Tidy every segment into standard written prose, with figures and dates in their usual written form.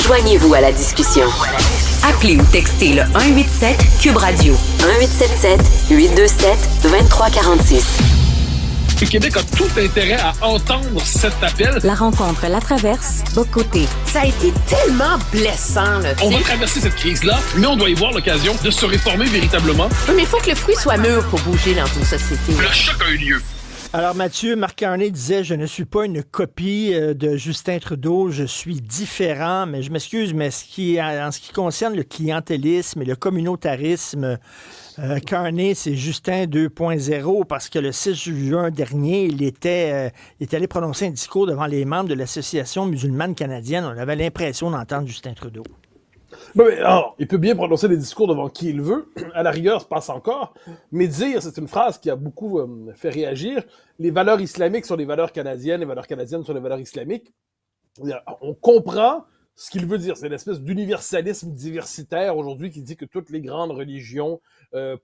Joignez-vous à la discussion. Appelez ou textez le 187 Cube Radio 1877 827 2346. Le Québec a tout intérêt à entendre cet appel. La rencontre La Traverse, Bocoté. Ça a été tellement blessant, là. On va traverser cette crise-là, mais on doit y voir l'occasion de se réformer véritablement. Oui, mais il faut que le fruit soit mûr pour bouger dans une société. Le choc a eu lieu. Alors Mathieu, Marc Carney disait « Je ne suis pas une copie de Justin Trudeau, je suis différent », mais je m'excuse, mais en ce qui concerne le clientélisme et le communautarisme, Carney, c'est Justin 2.0 parce que le 6 juin dernier, il est allé prononcer un discours devant les membres de l'Association musulmane canadienne. On avait l'impression d'entendre Justin Trudeau. Mais alors, il peut bien prononcer des discours devant qui il veut, à la rigueur, ça passe encore, mais dire, c'est une phrase qui a beaucoup fait réagir, les valeurs islamiques sont des valeurs canadiennes, les valeurs canadiennes sont des valeurs islamiques. On comprend ce qu'il veut dire, c'est une espèce d'universalisme diversitaire aujourd'hui qui dit que toutes les grandes religions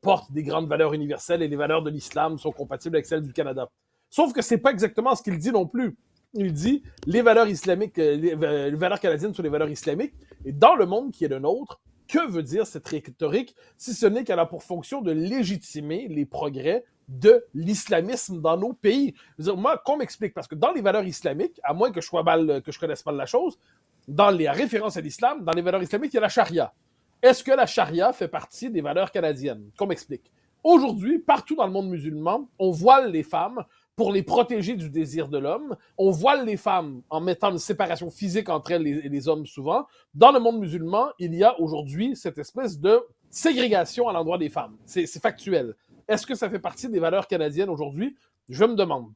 portent des grandes valeurs universelles et les valeurs de l'islam sont compatibles avec celles du Canada. Sauf que c'est pas exactement ce qu'il dit non plus. Il dit les valeurs islamiques, les valeurs canadiennes sont les valeurs islamiques. Et dans le monde qui est le nôtre, que veut dire cette rhétorique si ce n'est qu'elle a pour fonction de légitimer les progrès de l'islamisme dans nos pays? Je veux dire, moi, qu'on m'explique, parce que dans les valeurs islamiques, à moins que je connaisse mal la chose, dans les références à l'islam, dans les valeurs islamiques, il y a la charia. Est-ce que la charia fait partie des valeurs canadiennes? Qu'on m'explique. Aujourd'hui, partout dans le monde musulman, on voile les femmes pour les protéger du désir de l'homme. On voile les femmes en mettant une séparation physique entre elles et les hommes souvent. Dans le monde musulman, il y a aujourd'hui cette espèce de ségrégation à l'endroit des femmes. C'est factuel. Est-ce que ça fait partie des valeurs canadiennes aujourd'hui? Je me demande.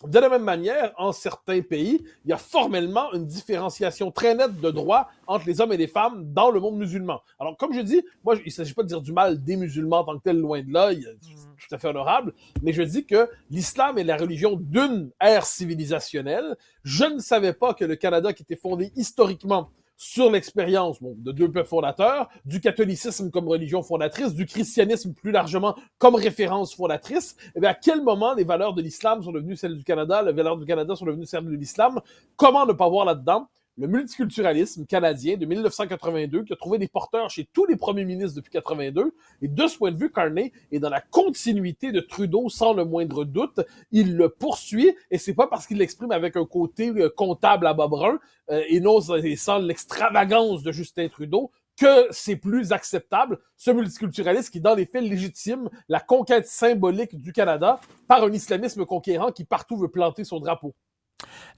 De la même manière, en certains pays, il y a formellement une différenciation très nette de droits entre les hommes et les femmes dans le monde musulman. Alors, comme je dis, moi, il ne s'agit pas de dire du mal des musulmans en tant que tel, loin de là, tout à fait honorable, mais je dis que l'islam est la religion d'une ère civilisationnelle. Je ne savais pas que le Canada, qui était fondé historiquement sur l'expérience de deux peuples fondateurs, du catholicisme comme religion fondatrice, du christianisme plus largement comme référence fondatrice, eh bien, à quel moment les valeurs de l'islam sont devenues celles du Canada, les valeurs du Canada sont devenues celles de l'islam? Comment ne pas voir là-dedans le multiculturalisme canadien de 1982 qui a trouvé des porteurs chez tous les premiers ministres depuis 82. Et de ce point de vue, Carney est dans la continuité de Trudeau sans le moindre doute. Il le poursuit et c'est pas parce qu'il l'exprime avec un côté comptable à bas brun et non sans l'extravagance de Justin Trudeau que c'est plus acceptable, ce multiculturalisme qui, dans les faits, légitime la conquête symbolique du Canada par un islamisme conquérant qui partout veut planter son drapeau.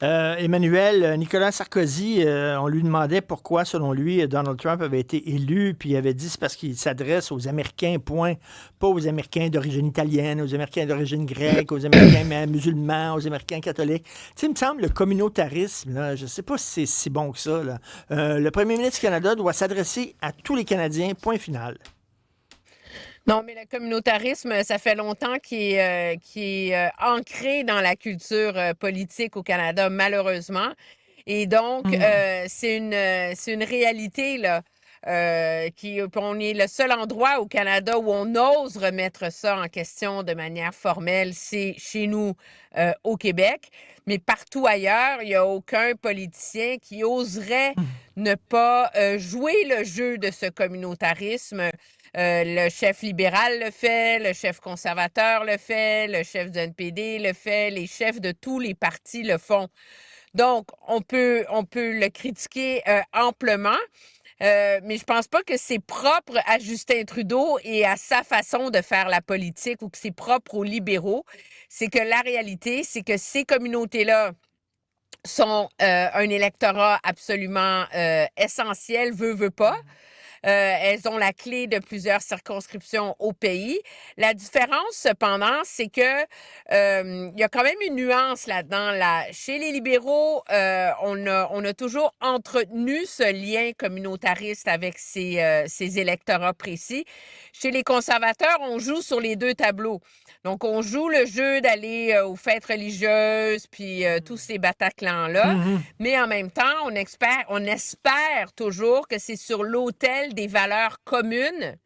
Emmanuel, Nicolas Sarkozy, on lui demandait pourquoi, selon lui, Donald Trump avait été élu, puis il avait dit c'est parce qu'il s'adresse aux Américains, point, pas aux Américains d'origine italienne, aux Américains d'origine grecque, aux Américains musulmans, aux Américains catholiques. Tu sais, il me semble, le communautarisme, là, je ne sais pas si c'est si bon que ça, là. Le premier ministre du Canada doit s'adresser à tous les Canadiens, point final. Non, mais le communautarisme, ça fait longtemps qu'il est ancré dans la culture politique au Canada, malheureusement. Et donc, c'est une réalité, là. On est le seul endroit au Canada où on ose remettre ça en question de manière formelle, c'est chez nous au Québec. Mais partout ailleurs, il n'y a aucun politicien qui oserait ne pas jouer le jeu de ce communautarisme. Le chef libéral le fait, le chef conservateur le fait, le chef du NPD le fait, les chefs de tous les partis le font. Donc, on peut le critiquer amplement, mais je pense pas que c'est propre à Justin Trudeau et à sa façon de faire la politique ou que c'est propre aux libéraux. C'est que la réalité, c'est que ces communautés-là sont un électorat absolument essentiel, veut pas. Elles ont la clé de plusieurs circonscriptions au pays. La différence, cependant, c'est que il y a quand même une nuance là-dedans. Chez les libéraux, on a toujours entretenu ce lien communautariste avec ces électorats précis. Chez les conservateurs, on joue sur les deux tableaux. Donc, on joue le jeu d'aller aux fêtes religieuses, puis tous ces Bataclans-là. Mais en même temps, on espère toujours que c'est sur l'autel des valeurs communes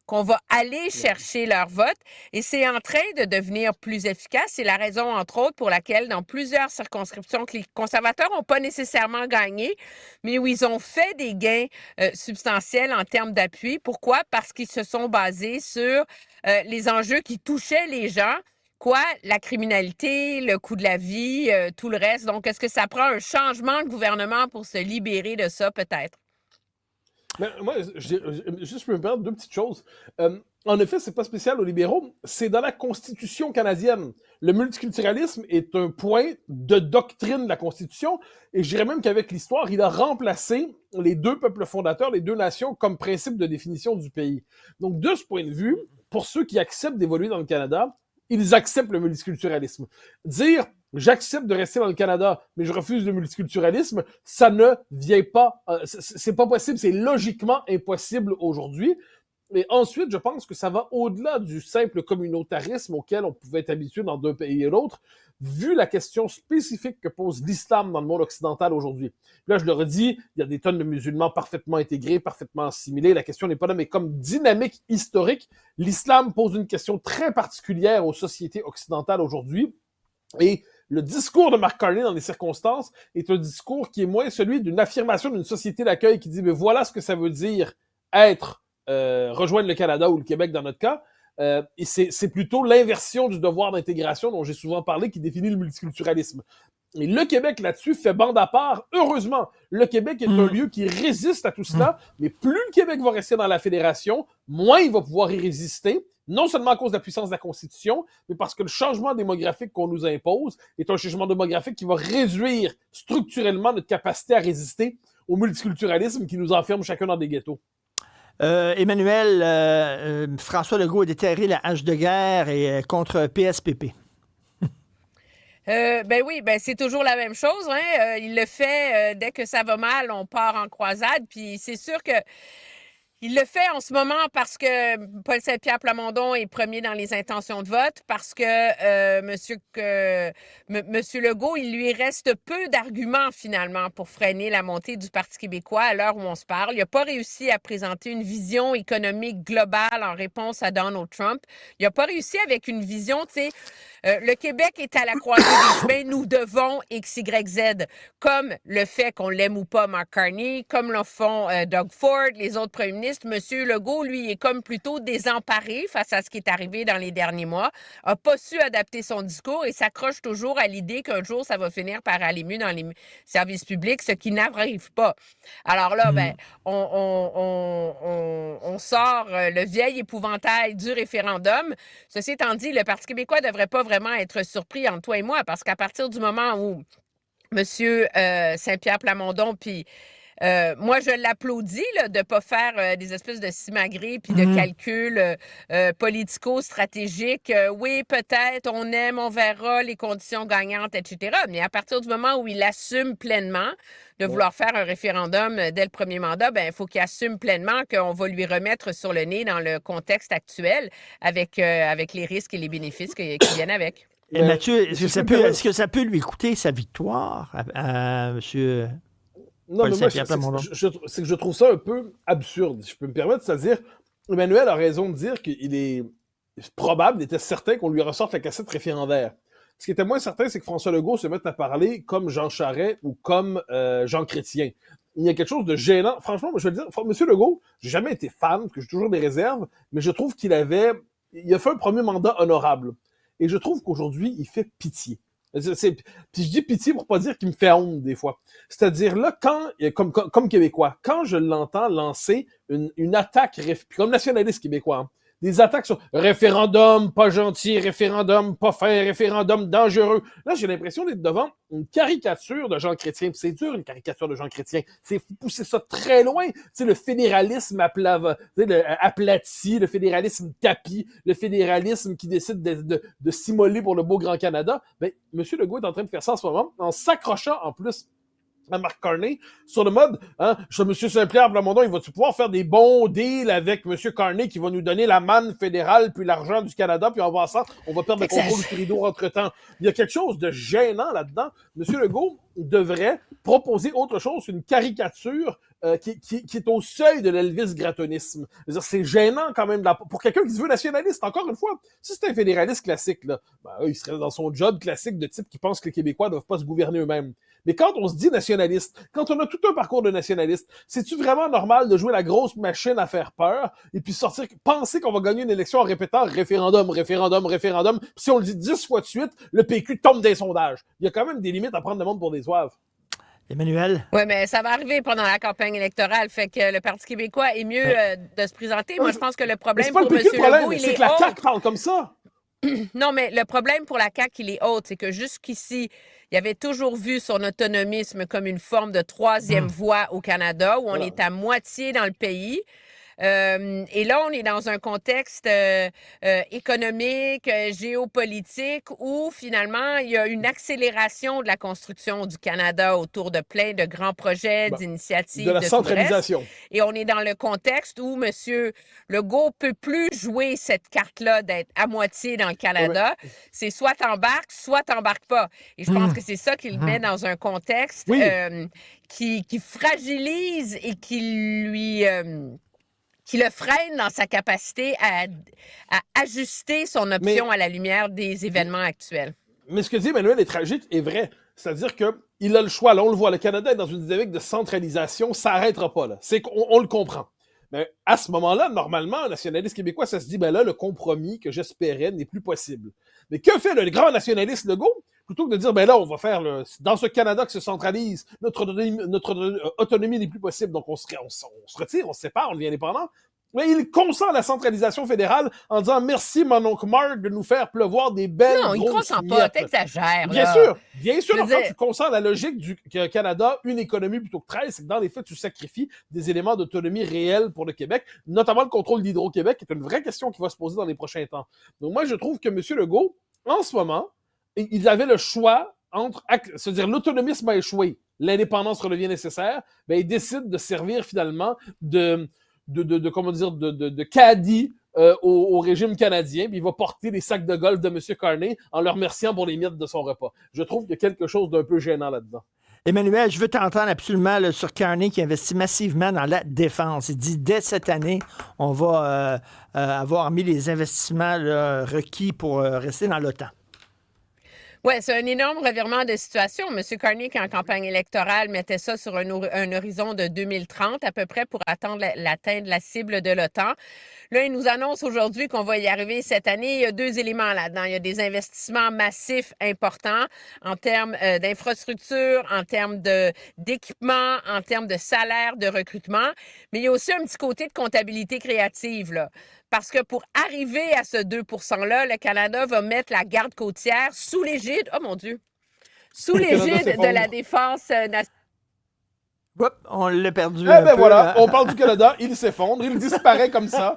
qu'on va aller chercher leur vote et c'est en train de devenir plus efficace. C'est la raison, entre autres, pour laquelle dans plusieurs circonscriptions que les conservateurs n'ont pas nécessairement gagné, mais où ils ont fait des gains substantiels en termes d'appui. Pourquoi? Parce qu'ils se sont basés sur les enjeux qui touchaient les gens. Quoi? La criminalité, le coût de la vie, tout le reste. Donc, est-ce que ça prend un changement de gouvernement pour se libérer de ça, peut-être? Mais moi, juste, je peux me permettre deux petites choses. En effet, c'est pas spécial aux libéraux, c'est dans la Constitution canadienne. Le multiculturalisme est un point de doctrine de la Constitution, et je dirais même qu'avec l'histoire, il a remplacé les deux peuples fondateurs, les deux nations, comme principe de définition du pays. Donc, de ce point de vue, pour ceux qui acceptent d'évoluer dans le Canada, ils acceptent le multiculturalisme. Dire j'accepte de rester dans le Canada, mais je refuse le multiculturalisme, ça ne vient pas, c'est pas possible, c'est logiquement impossible aujourd'hui. Et ensuite, je pense que ça va au-delà du simple communautarisme auquel on pouvait être habitué dans d'un pays et l'autre, vu la question spécifique que pose l'islam dans le monde occidental aujourd'hui. Là, je le redis, il y a des tonnes de musulmans parfaitement intégrés, parfaitement assimilés. La question n'est pas là, mais comme dynamique historique, l'islam pose une question très particulière aux sociétés occidentales aujourd'hui. Et le discours de Mark Carney dans les circonstances est un discours qui est moins celui d'une affirmation d'une société d'accueil qui dit mais voilà ce que ça veut dire être rejoindre le Canada ou le Québec dans notre cas. Et c'est plutôt l'inversion du devoir d'intégration dont j'ai souvent parlé qui définit le multiculturalisme. Et le Québec, là-dessus, fait bande à part. Heureusement, le Québec est un lieu qui résiste à tout cela, mais plus le Québec va rester dans la fédération, moins il va pouvoir y résister, non seulement à cause de la puissance de la Constitution, mais parce que le changement démographique qu'on nous impose est un changement démographique qui va réduire structurellement notre capacité à résister au multiculturalisme qui nous enferme chacun dans des ghettos. Emmanuel, François Legault a déterré la hache de guerre et, contre PSPP. Ben oui, ben c'est toujours la même chose. Hein? Il le fait dès que ça va mal, on part en croisade. Puis c'est sûr que il le fait en ce moment parce que Paul Saint-Pierre Plamondon est premier dans les intentions de vote, parce que Monsieur Legault, il lui reste peu d'arguments finalement pour freiner la montée du Parti québécois à l'heure où on se parle. Il n'a pas réussi à présenter une vision économique globale en réponse à Donald Trump. Il n'a pas réussi avec une vision, tu sais, le Québec est à la croisée des chemins, nous devons X, Y, Z, comme le fait qu'on l'aime ou pas Mark Carney, comme le font Doug Ford, les autres premiers ministres. Monsieur Legault, lui, est comme plutôt désemparé face à ce qui est arrivé dans les derniers mois, n'a pas su adapter son discours et s'accroche toujours à l'idée qu'un jour, ça va finir par aller mieux dans les services publics, ce qui n'arrive pas. Alors là, ben, on sort le vieil épouvantail du référendum. Ceci étant dit, le Parti québécois ne devrait pas vraiment être surpris entre toi et moi, parce qu'à partir du moment où M. Saint-Pierre Plamondon, puis moi, je l'applaudis là, de ne pas faire des espèces de simagrées puis de calculs politico-stratégiques. Oui, peut-être, on aime, on verra les conditions gagnantes, etc. Mais à partir du moment où il assume pleinement de vouloir faire un référendum dès le premier mandat, ben il faut qu'il assume pleinement qu'on va lui remettre sur le nez dans le contexte actuel avec les risques et les bénéfices qui viennent avec. Et Mathieu, est-ce que ça peut lui coûter sa victoire à M. Non, mais moi, c'est que je trouve ça un peu absurde, si je peux me permettre. C'est-à-dire, Emmanuel a raison de dire qu'il est probable, il était certain qu'on lui ressorte la cassette référendaire. Ce qui était moins certain, c'est que François Legault se mette à parler comme Jean Charest ou comme Jean Chrétien. Il y a quelque chose de gênant. Franchement, je veux dire, M. Legault, j'ai jamais été fan, parce que j'ai toujours des réserves, mais je trouve il a fait un premier mandat honorable. Et je trouve qu'aujourd'hui, il fait pitié. Puis je dis pitié pour pas dire qu'il me fait honte des fois. C'est-à-dire là, comme Québécois, quand je l'entends lancer une attaque, comme nationaliste québécois, hein, des attaques sur référendum pas gentil, référendum pas fin, référendum dangereux. Là, j'ai l'impression d'être devant une caricature de Jean Chrétien. Puis c'est dur, une caricature de Jean Chrétien. C'est pousser ça très loin. Tu sais, le fédéralisme aplati, le fédéralisme tapis, le fédéralisme qui décide de s'immoler pour le beau Grand Canada. Ben, M. Legault est en train de faire ça en ce moment, en s'accrochant en plus à Mark Carney sur le mode, M. Saint-Pierre Plamondon, il va-tu pouvoir faire des bons deals avec M. Carney qui va nous donner la manne fédérale puis l'argent du Canada, puis en passant, on va perdre le contrôle du rideau entre-temps. Il y a quelque chose de gênant là-dedans. M. Legault devrait proposer autre chose, une caricature qui est au seuil de l'Elvis Grattonisme. C'est gênant quand même pour quelqu'un qui se veut nationaliste. Encore une fois, si c'est un fédéraliste classique, là, il serait dans son job classique de type qui pense que les Québécois ne doivent pas se gouverner eux-mêmes. Mais quand on se dit nationaliste, quand on a tout un parcours de nationaliste, c'est-tu vraiment normal de jouer la grosse machine à faire peur et puis penser qu'on va gagner une élection en répétant référendum, référendum, référendum, puis si on le dit 10 fois de suite, le PQ tombe des sondages. Il y a quand même des limites à prendre le monde pour des zouaves. Emmanuel? Oui, mais ça va arriver pendant la campagne électorale. Fait que le Parti québécois est mieux de se présenter. Moi, je pense que le problème pour M. Legault, il est c'est que la CAQ parle comme ça. Non, mais le problème pour la CAQ, il est autre. C'est que jusqu'ici, il avait toujours vu son autonomisme comme une forme de troisième voie au Canada, où on est à moitié dans le pays. Et là, on est dans un contexte économique, géopolitique, où finalement, il y a une accélération de la construction du Canada autour de plein de grands projets, d'initiatives. De la centralisation. Et on est dans le contexte où M. Legault peut plus jouer cette carte-là d'être à moitié dans le Canada. Ouais. C'est soit t'embarques, soit t'embarques pas. Et je pense que c'est ça qu'il met dans un contexte qui fragilise et qui le freine dans sa capacité à ajuster son option à la lumière des événements actuels. Mais ce que dit Emmanuel est tragique et vrai. C'est-à-dire qu'il a le choix. Là, on le voit, le Canada est dans une dynamique de centralisation. Ça n'arrêtera pas. Là. C'est qu'on le comprend. Mais à ce moment-là, normalement, un nationaliste québécois, ça se dit, là, le compromis que j'espérais n'est plus possible. Mais que fait le grand nationaliste Legault? Plutôt que de dire, là, on va faire dans ce Canada qui se centralise, notre autonomie n'est plus possible, donc on se retire, on se sépare, on devient indépendant. Mais il consent à la centralisation fédérale en disant merci, mon oncle Mark, de nous faire pleuvoir des belles grosses miettes. Non, il consent pas, t'exagères. Bien sûr, quand tu consens à la logique du Canada, une économie plutôt que 13, c'est que dans les faits, tu sacrifies des éléments d'autonomie réels pour le Québec, notamment le contrôle d'Hydro-Québec, qui est une vraie question qui va se poser dans les prochains temps. Donc moi, je trouve que M. Legault, en ce moment, il avait le choix entre se dire l'autonomisme a échoué, l'indépendance redevient nécessaire, il décide de servir finalement de caddie au régime canadien, puis il va porter les sacs de golf de M. Carney en le remerciant pour les miettes de son repas. Je trouve qu'il y a quelque chose d'un peu gênant là-dedans. Emmanuel, je veux t'entendre absolument sur Carney qui investit massivement dans la défense. Il dit, dès cette année, on va avoir mis les investissements requis pour rester dans l'OTAN. Oui, c'est un énorme revirement de situation. M. Carney, qui en campagne électorale, mettait ça sur un horizon de 2030 à peu près pour atteindre la cible de l'OTAN. Là, il nous annonce aujourd'hui qu'on va y arriver cette année. Il y a deux éléments là-dedans. Il y a des investissements massifs importants en termes d'infrastructures, en termes d'équipement, en termes de salaire, de recrutement. Mais il y a aussi un petit côté de comptabilité créative, là. Parce que pour arriver à ce 2 %-là, le Canada va mettre la garde côtière sous l'égide, oh mon Dieu, sous l'égide de la défense nationale. On l'a perdu. Voilà, on parle du Canada, il s'effondre, il disparaît comme ça.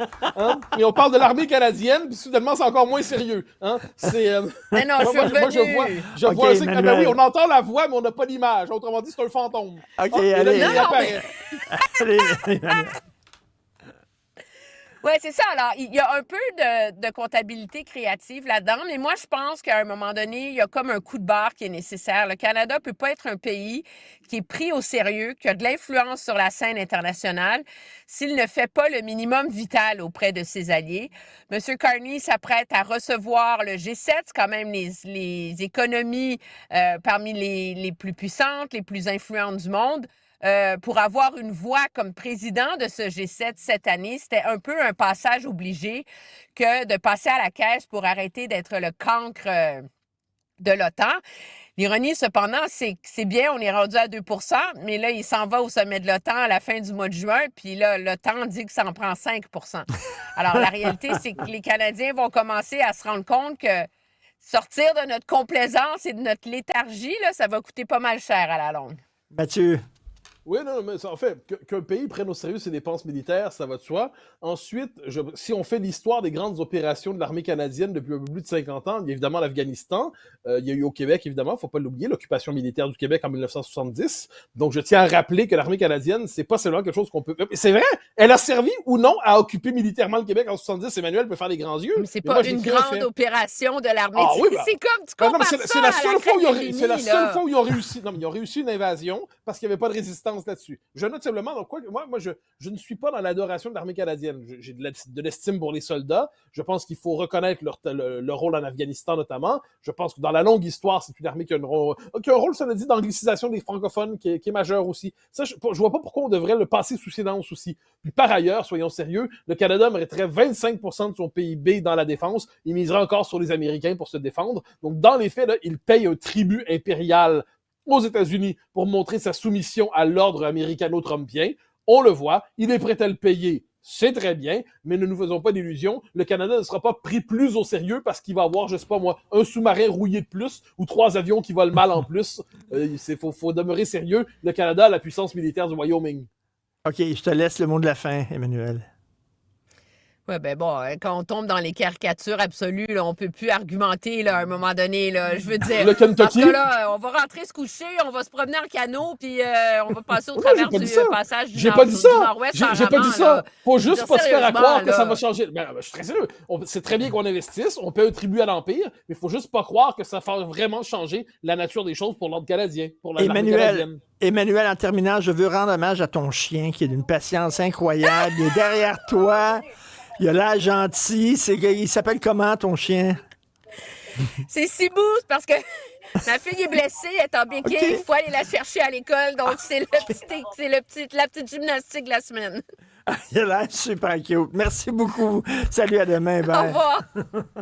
Et on parle de l'armée canadienne, puis soudainement, c'est encore moins sérieux. Mais non, je vois ça. Oui, on entend la voix, mais on n'a pas l'image. Autrement dit, c'est un fantôme. OK, allez. Il apparaît. Oui, c'est ça. Alors, il y a un peu de comptabilité créative là-dedans, mais moi, je pense qu'à un moment donné, il y a comme un coup de barre qui est nécessaire. Le Canada peut pas être un pays qui est pris au sérieux, qui a de l'influence sur la scène internationale, s'il ne fait pas le minimum vital auprès de ses alliés. M. Carney s'apprête à recevoir le G7, c'est quand même les économies parmi les plus puissantes, les plus influentes du monde. Pour avoir une voix comme président de ce G7 cette année, c'était un peu un passage obligé que de passer à la caisse pour arrêter d'être le cancre de l'OTAN. L'ironie, cependant, c'est bien, on est rendu à 2 %, mais là, il s'en va au sommet de l'OTAN à la fin du mois de juin, puis là, l'OTAN dit que ça en prend 5 %. Alors, la réalité, c'est que les Canadiens vont commencer à se rendre compte que sortir de notre complaisance et de notre léthargie, là, ça va coûter pas mal cher à la longue. Mathieu. Oui, non, mais en fait, qu'un pays prenne au sérieux ses dépenses militaires, ça va de soi. Ensuite, si on fait l'histoire des grandes opérations de l'armée canadienne depuis un peu plus de 50 ans, il y a évidemment l'Afghanistan, il y a eu au Québec, évidemment, faut pas l'oublier, l'occupation militaire du Québec en 1970. Donc, je tiens à rappeler que l'armée canadienne, c'est pas seulement quelque chose qu'on peut... C'est vrai, elle a servi ou non à occuper militairement le Québec en 70. Emmanuel peut faire les grands yeux. Mais c'est pas une grande opération de l'armée. Ah, oui, c'est comme, tu non, compares c'est la seule fois où c'est la seule fois où ils ont réussi. Non, mais ils ont réussi une invasion parce qu'il n'y avait pas de résistance là-dessus. Je note simplement, donc, moi je ne suis pas dans l'adoration de l'armée canadienne. J'ai de l'estime pour les soldats. Je pense qu'il faut reconnaître leur rôle en Afghanistan notamment. Je pense que dans la longue histoire, c'est une armée qui a un rôle, ça le dit, d'anglicisation des francophones qui est majeur aussi. Ça, je vois pas pourquoi on devrait le passer sous silence aussi. Puis par ailleurs, soyons sérieux, le Canada mettrait 25% de son PIB dans la défense. Il miserait encore sur les Américains pour se défendre. Donc dans les faits, là, il paye un tribut impérial aux États-Unis pour montrer sa soumission à l'ordre américano-trumpien. On le voit, il est prêt à le payer. C'est très bien, mais ne nous faisons pas d'illusions. Le Canada ne sera pas pris plus au sérieux parce qu'il va avoir, je sais pas moi, un sous-marin rouillé de plus ou 3 avions qui volent mal en plus. Faut demeurer sérieux. Le Canada a la puissance militaire du Wyoming. OK, je te laisse le mot de la fin, Emmanuel. Oui, ben bon, quand on tombe dans les caricatures absolues, là, on peut plus argumenter là, à un moment donné. Là, je veux dire, le Kentucky. parce que là, on va rentrer se coucher, on va se promener en canot, puis on va passer au travers du passage du nord-ouest. J'ai pas dit ça. Faut juste pas se faire à croire que ça va changer. Je suis très sérieux. C'est très bien qu'on investisse, on paie un tribut à l'Empire, mais il faut juste pas croire que ça va vraiment changer la nature des choses pour l'ordre canadien, pour l'armée canadienne. Emmanuel, en terminant, je veux rendre hommage à ton chien qui est d'une patience incroyable. Il est derrière toi. Il a l'air gentil. Il s'appelle comment, ton chien? C'est Sibou, parce que ma fille est blessée, elle est en béquille. Okay. Il faut aller la chercher à l'école. Donc, c'est la petite gymnastique de la semaine. Il a l'air super cute. Merci beaucoup. Salut, à demain. Bye. Au revoir.